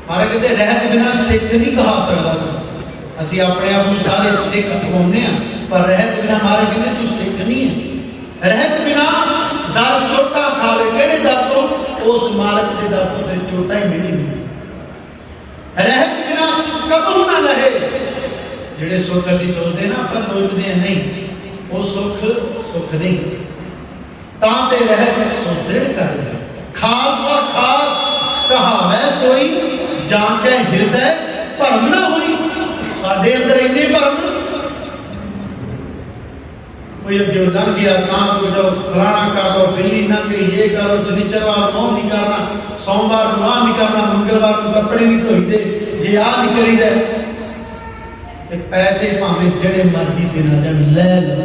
महाराज कहते रहत बिना सिख नहीं कहा सकता तू। असीं अपने आप को सारे सिख कहने पर रहत बिना महाराज कहते तू सिख नहीं है। रहत बिना दर चोटा खावे केड़े दर तो उस मालक के दर तो फिर चोटा ही मिली नहीं। रहत बिना कबू ना रहे जेड़े सुख असीं सोचते ना पर लोचते नहीं वो सुख सुख नहीं तां ते रहत सुदृढ़ कर रहे खालसा खास कहावै सोई जान के हृदय भरम ना होई। साडे अंदर इन्ने भरम कोई अगे लंघ गया ना कोई जो फलाना कर लो बिल्ली लंघ गई ये करो शनिचरवार मोह नहीं करना सोमवार माह नहीं करना मंगलवार को कपड़े नहीं धोईदे जे आ नहीं करीदा ते पैसे भावें जेड़े मर्जी देना जान लै लो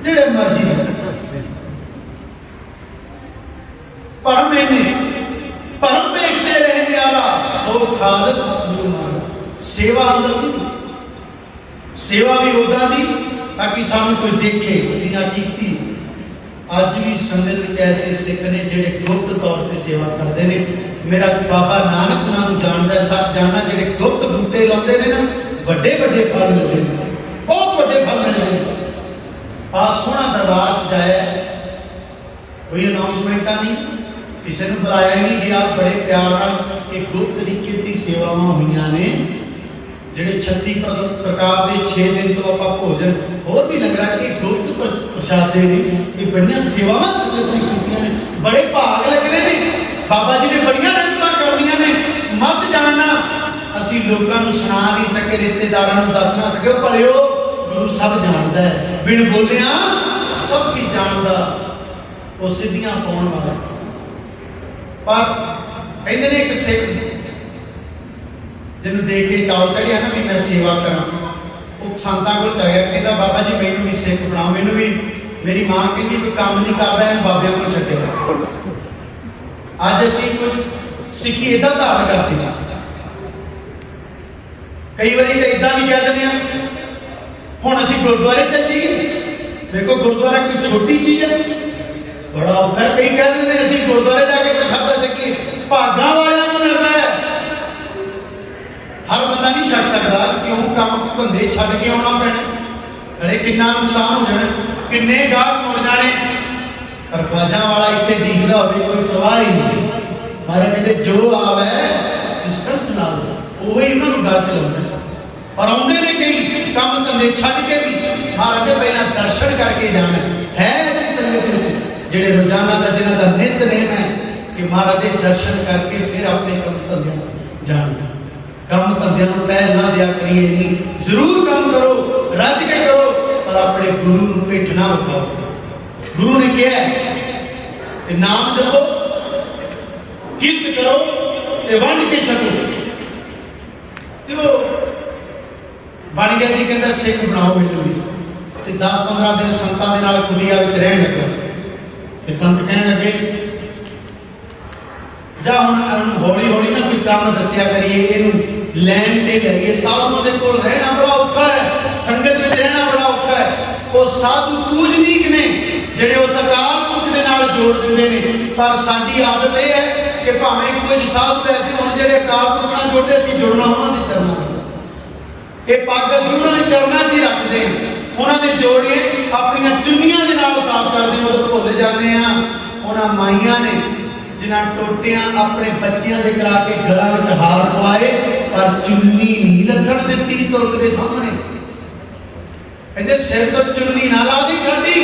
जेड़े मर्जी परम देखते रहने वाला सो खालस गुरु महाराज सेवा सेवा भी उदा दी ताकि सानू कोई देखे असीं ना कीती। अज भी संगत में ऐसे सिख ने जेड़े गुप्त तौर पर सेवा करते हैं। मेरा बाबा नानक उन्होंने जानता है सब जानना जेड़े गुप्त बूटे लाते हैं ना वड्डे वड्डे फल मिलते हैं बहुत वड्डे फल मिलते हैं। आज सोहना दरबार सजाया कोई अनाउंसमेंट नहीं किसी ने बुलाया नहीं गया बड़े प्यार एक गुप्त तरीके की सेवावां हुई ने जेडे 36 प्रकार के 6 दिन तो आप भोजन होर भी लग रहा है कि गुप्त प्रसादे ने ये बड़ियां सेवावां संगत ने कीतियां ने बड़े भाग लगने ने बाबा जी ने बड़ियां रंगतां करनियां ने मत जानना असीं लोकां नूं सुना नहीं सके रिश्तेदारां नूं दस ना सके भलिओ गुरु सब जानदा है बिन बोलिया सब की जानदा वो सिद्धियां पाउण वाला। पर कहते ने एक सिख जिन्होंने देख के चाव चढ़िया ना भी मैं सेवा करा वो संतां कोल चल गया कहता बाबा जी मैनू भी सिख बनाओ मैनू भी मेरी मां कहती कोई काम नहीं करता है बाबे को छड्डे। अज असीं कुछ सिक्खी इदां धारण करते हैं कई बार तो इदां भी कह दें हुण असीं गुरुद्वारे चल जाइए देखो गुरुद्वारा कोई छोटी चीज है बड़ा औखा है। कई कह दें असीं गुरुद्वारे जाके प्रसादा छकीए भागां वालियां नूं मिलदा है हर बंदा नहीं छक सकता क्यों काम धंधे छड्ड के आना पैना अरे कितना नुकसान हो जाना किन्ने गाहक मुड़ जाने पर ख्वाजा वाला इत्थे डीकदा होवे कोई परवाह ही नहीं। महाराज कहते जो आवे रिस्क ला लो वही उन्होंने गल चलाउंदा पर आउंदे ने कई काम धंधे छड्ड के भी महाराज दे पहला दर्शन करके जाना है संगत विच जेड़े रोजाना का जिन्हां दा नितनेम है कि महाराज दे दर्शन करके फिर अपने काम धंधे जाना काम धंधे पहल ना दिया करिए नहीं जरूर काम करो रज के करो पर अपने गुरु को भेट ना उठाओ। गुरु ने कहा है नाम जपो कीर्त करो ते वंड के छको तो बन गया जी कहता सिख बनाओ मैनू भी 10-15 दिन संतां दे नाल कुटिया विच रहण लगा ते संत कहण लगे जा हुण हौली हौली ना कोई काम दस्सिया करिए इहनू लैंड ते जाइए साधुओं के कोल रहना बड़ा औखा है संगत में रहना बड़ा औखा है। वो साधु पूजनीक ने जेडे उस अकाल पुरख दे नाल जोड़ दिंदे ने पर साडी आदत यह है कि भावें कुछ साधु ऐसे होण जेडे अकाल पुरख नाल जोड़दे असीं जुड़ना उन्हां दे चरनां नाल ये पग असीं उन्हां दे चरनां 'च ही रखदे उन्हां दे जोड़े अपणियां चुन्नियां दे नाल साफ करदे उदों भुੱਲ ਜਾਂਦੇ आ उन्हां माईयां ने जिन्हां टोटियां अपने बच्चियां दे करा के गलां विच हार पवाए पर चुन्नी नहीं लगन दित्ती तुरक दे सामने कहंदे सिर तो चुन्नी ना ला दी साडी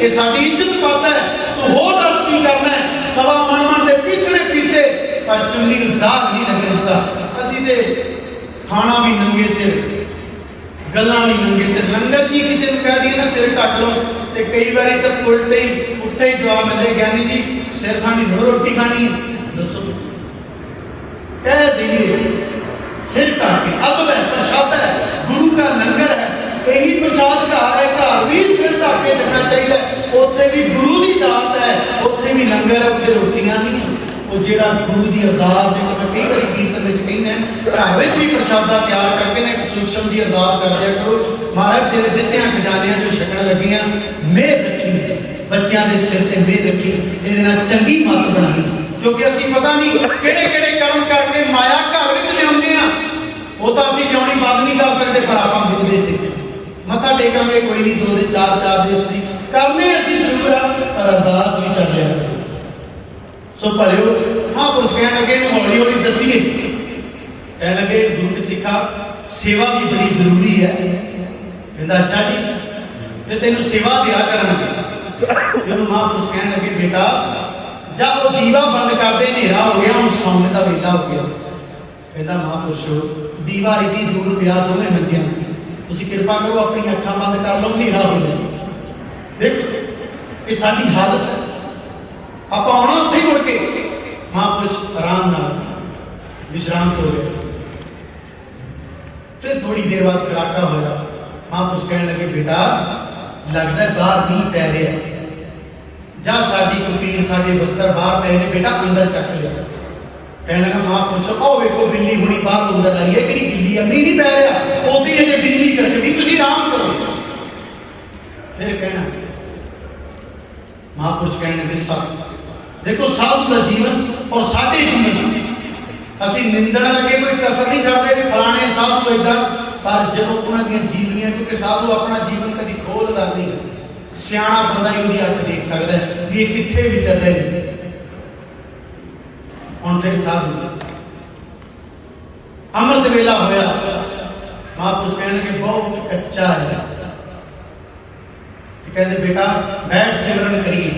ये साडी इज्जत पाता है तू होर दस की करना है सवा मन दे पिछड़े पीछे पर चुन्नी नूं दाग नहीं लगन दित्ता। असीं ते खाना भी नंगे सिर गल्लां भी नंगे सिर लंगर जी किसी नूं कह दिए ना सिर ढक लो ते कई बारी तो उल्टे ही जवाब मिलते ज्ञानी जी सिर खानी थोड़ा रोटी खानी है दसो कह दिए सिर ढक के अब वह प्रसाद है गुरु का लंगर है यही प्रसाद घर है घर भी सिर ढक के छकना चाहिए उत्थे भी गुरु की दात है उत्थे भी लंगर है उत्थे रोटियां नहीं है वो जेड़ा गुरु की अरदास है मैं कई बार कीर्तन में कहना घर में भी प्रसादा तैयार करके ना एक सूक्ष्म की अरदास कर दिया करो महाराज तेरे दित्तियां खजानियां जो छकन लगियां मेहर रखी बच्चों के सिर ते मेहर रखी ये चंगी मत बनाई क्योंकि असी पता नहीं किहड़े किहड़े कर्म करके माया घर विच लिआउंदे आ। वो तो असी लिआउणी बंद नहीं कर सकते, पर आपां बोलदे सी मत्था टेकांगे कोई नहीं, 2 दिन 4 दिन सी करने असी जरूर आ, पर अरदास भी कर लिया। सो भलिओ महापुरुष कहण लगे इहनूं हौली हौली दसीए, कहण लगे गुरु के सिखा सेवा भी बड़ी जरूरी है। कहंदा अच्छा जी ते तैनूं सेवा दिया करांगे। इहनूं महापुरुष कहण लगे बेटा जा वो दीवा बंद कर दे, हनेरा हो गया, हुण सौने का वेला हो गया। कहंदा महापुरुषो दीवा एडी दूर पिया दोवें मंजियां, तुसीं किरपा करो अपनी अखां बंद कर लो, हनेरा हो जाए। देख ये साडी हालत है, आपां आउणा उत्थे ही मुड़ के। महापुरुष आराम नाल विश्राम हो गए। फिर थोड़ी देर बाद कड़ाका होया। महापुरुष कहने लगे बेटा लगता है बाहर मींह पै रहा है, जा साडी कपील साडे बस्तर बाहर पे ने बेटा अंदर चक लिया। कहने लगा महापुरुष आओ वेखो बिल्ली हुणी बाहर अंदर आई है, किहड़ी बिल्ली है, मींह नहीं पै रहा, ओदी अजे बिजली कड़कदी, तुसीं आराम करो। फिर कहना महापुरुष कहने लगे सत देखो साधु का जीवन और साडे जीवन असी निंदण लगे कोई कसर नहीं छड्डदे भी फलाने साधु इदां, पर जदों उन्हां दी जीवनियां, क्योंकि साधु अपना जीवन कदी खोलदा नहीं, सियाणा बंदा ही उहदी अख देख सकदा है भी ये कित्थे विचर रहे ने। हुण फिर साधु अमृत वेला होया। महापुरुष कहने लगे बहुत कच्चा है, कहते बेटा बैठ सिमरन करिए,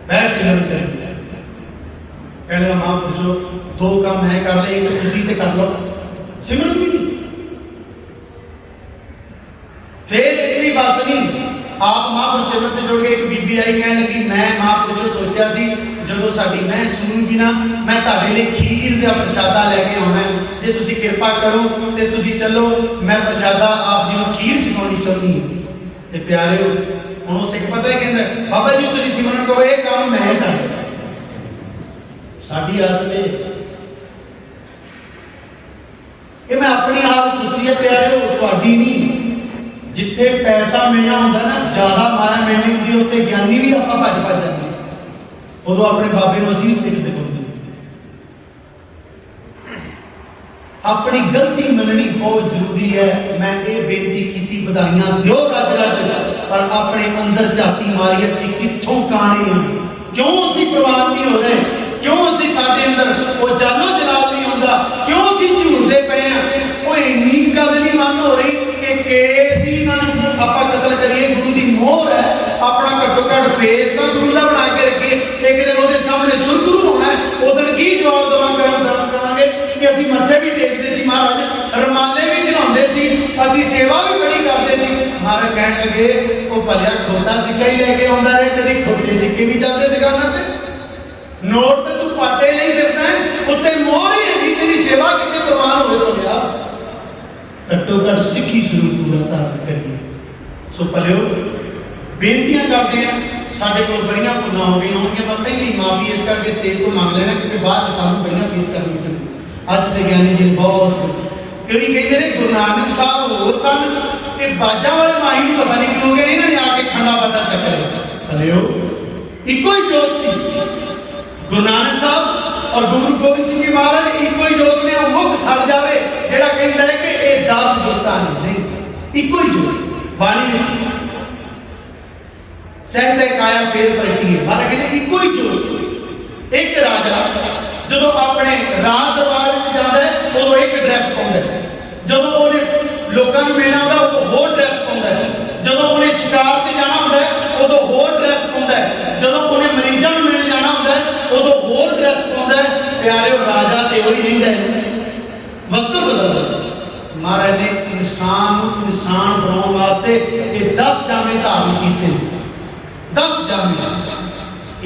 बैठ सिमरन करिए। कहने लगा महापुरुषो 2 काम है कर ले, एक तुसीं ते कर लो, सिमरन भी नहीं। फिर इतनी बस नहीं, आप महापुरुष सिमरन से जुड़ गए। एक बीबी आई कहने लगी मैं महापुरुषो सोचा सी जो साडी मैं सुनूंगी ना, मैं तुहाडे लई खीर दा प्रसादा लेके आउणा है, जे तुसीं किरपा करो ते तुसीं चलो, मैं प्रसादा आप जी नूं खीर छकाउणी चाहुंदी हां। ते प्यारिओ हुण उह सिख पता है कहंदा बाबा जी तुसीं सिमरन करो, ये काम मैं करदा। साडी आदत है ये, मैं अपनी आदत दसी है प्यारिओ, तुहाडी नहीं। जिथे पैसा मिलना होंदा ना, ज्यादा माया मिलनी होंदी, उत्ते ज्ञानी भी आपां भज जांदे, उदों अपने बाबे नूं असीं टिकदे होंदे। अपनी गलती मननी बहुत जरूरी है। मैं ये बेनती की बधाइयां दिओ रज रज, पर अपने अंदर झाती मारी असीं कित्थों काणे हां, क्यों असीं प्रवान नहीं हो रहे, क्यों असीं साडे अंदर वो जानो जलाल नहीं हुंदा, क्यों असीं झूरदे पए हां। कोई इन्नी गल नहीं मन हो रही कि केस ही ना आपां कतल करिए, गुरु दी मोहर है, अपना घट्टो घट फेस तो गुरु दा बना के रखिए। एक दिन उहदे सामने सुरगुरु होना है, उदन की जवाब देवांगे कि असीं मत्थे भी टेकदे सी महाराज, रमाले भी चढ़ाउंदे सी, असीं सेवा भी बड़ी करदे सी। महाराज कहण लगे ओ भलिया खोटा सिक्का ही लेके आउंदा है, कदी खोटे सिक्के भी चलदे दुकानां ते, नोट ते तू पाटे नहीं फिरदा है, उत्ते मोहर ही है, तेरी सेवा किते प्रवान होवे भलिया। घट्टो घट सिक्खी स्वरूप पूरा धारण करिए। सो भलिओ बेनतियां करते हैं, साडे कोल बड़ियां भुलां हो गईयां होणगीआं, मैं पहले ही माफी इस करके स्टेज तो मंग लेना, क्योंकि बाद सानूं बड़ियां फेस करनी पैंदी। अज ते ज्ञानी जी बहुत कई कहते ने गुरु नानक साहब होर सन, ये बाजा वाले माही नूं पता नहीं क्यों गए, इन्होंने आके खंडा बड़ा चक्कर भलिओ इको ही जोत सी। गुरु नानक साहब और गुरु गोबिंद सिंह जी महाराज इको ही जोत ने, मुख सड़ जावे जेड़ा कहंदा है कि ये 10 जोतां नहीं, इको ही जोत बाणी विच सहसे काया फेर पलटी है। महाराज कहते इको ही जोत। एक राजा जदों अपने राज दरबार में जाता है उदों एक ड्रेस पाउंदा है, जदों उन्हें लोकां नूं मिलना होंदा उदों होर ड्रेस पाउंदा है, जदों उन्हें शिकार ते जाना होंदा है उदों होर ड्रेस पाउंदा है, जदों उन्हें मरीजां नूं मिलण जाना होंदा है उदों होर ड्रेस पाउंदा है। प्यारे राजा ते वही रहिंदा है, वस्त्र बदलदा। महाराज ने इंसान नूं इंसान बनाउण वास्ते ये 10 जामे धारण कीते, 10 जामे।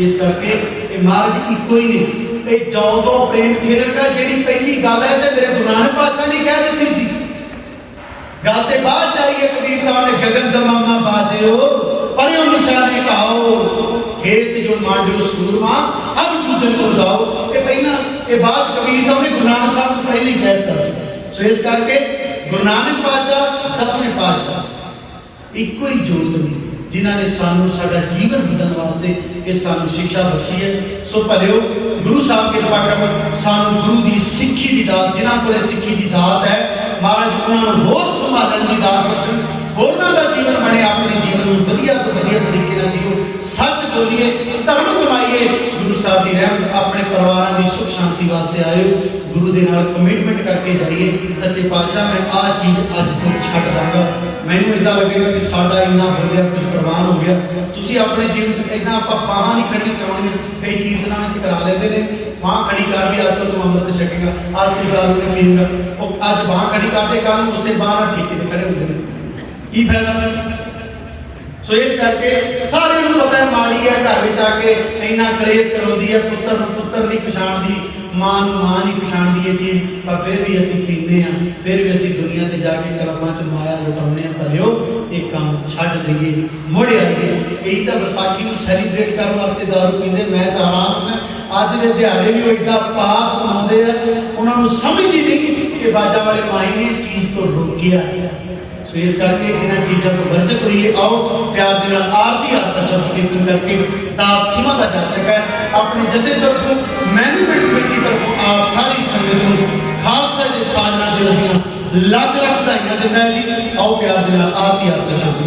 इस करके महाराज इको ही नहीं, ये जौदों प्रेम खिलणगा जिहड़ी पहली गल है ते मेरे गुरु नानक पातशाह ने कह दी सी। गल ते बाद जाइए कबीर साहब ने गगन दमामा बाजियो परियों निशाने कहाओ, खेत जो मांडियो सूरमा अब जूझन को दाओ। ये पहला ये बात कबीर साहब ने गुरु नानक साहब ने पहले कह दिता सी। सो इस करके गुरु नानक पातशाह 10वें पातशाह इको ही जोत नहीं, जिन्हां ने सानू साडा जीवन बदलण वास्ते ये सानू शिक्षा बख्शी है। सो भलियो गुरु साहब कृपा करन सानू गुरु दी सिक्खी दी दात, जिन्हां कोले सिक्खी दी दात है, महाराज उन्हां नूं होर संभालण दी दात बख्शण, होरनां दा जीवन बने, अपने जीवन नूं वधिया तो वधिया तरीके नाल जियो, सच बोलिए, धर्म कमाइए। गुरु साहब की रहमत अपने परिवार की सुख शांति वास्ते आयो, गुरु के नाल कमिटमेंट करके जाइए। सच्चे पातशाह मैं आ चीज़ अज तो छड्ड दांगा, मैनूं इदां लगेगा कि साडा इन्ना हो गया, कुछ प्रवान हो गया। तुसीं अपने जीवन च इदां आपां बाहां नहीं खड़ियां करवाउणियां, कई कीर्तनां विच करा लेंदे ने, बांह खड़ी कर भी अज तू अमृत छकेगा, अज की गल नहीं पीएगा, वो अज बांह खड़ी करते कल नूं उसे बांह नाल ठेके ते खड़े होंदे ने, की फायदा। सो इस करके सारे पता है माड़ी है, घर में आके इन्ना कलेश करवाती है, पुत्र नहीं पछाणदी, मां नहीं पछाणदी ये चीज, पर फिर भी असीं पींदे हां, फिर भी असीं दुनिया ते जाके क्लबां च माया लुटाउने हां। भलियो ये काम छड्ड दईए, मुड़ आइए। कई तो विसाखी नूं सैलीब्रेट करने वास्ते दारू पींदे, मैं तो आराम है अज के दिहाड़े भी एडा पाप मनाते हैं, उन्होंने समझ ही नहीं कि बाजा वाले माई ने चीज तो रोकिया है। सो इस करके इन्हां चीज़ों को बचत हुई है। आओ प्यार के नाल आरती आरता शब्द कीर्तन करके दास खिमा का जाचक है अपने जथे तरफों, मैनू बेटी तरफों आप सारी संगत को खालसा जी साधना दिल दियां लख लख बधाइयां दिंदा है जी। आओ प्यार के नाल आरती आरता शब्द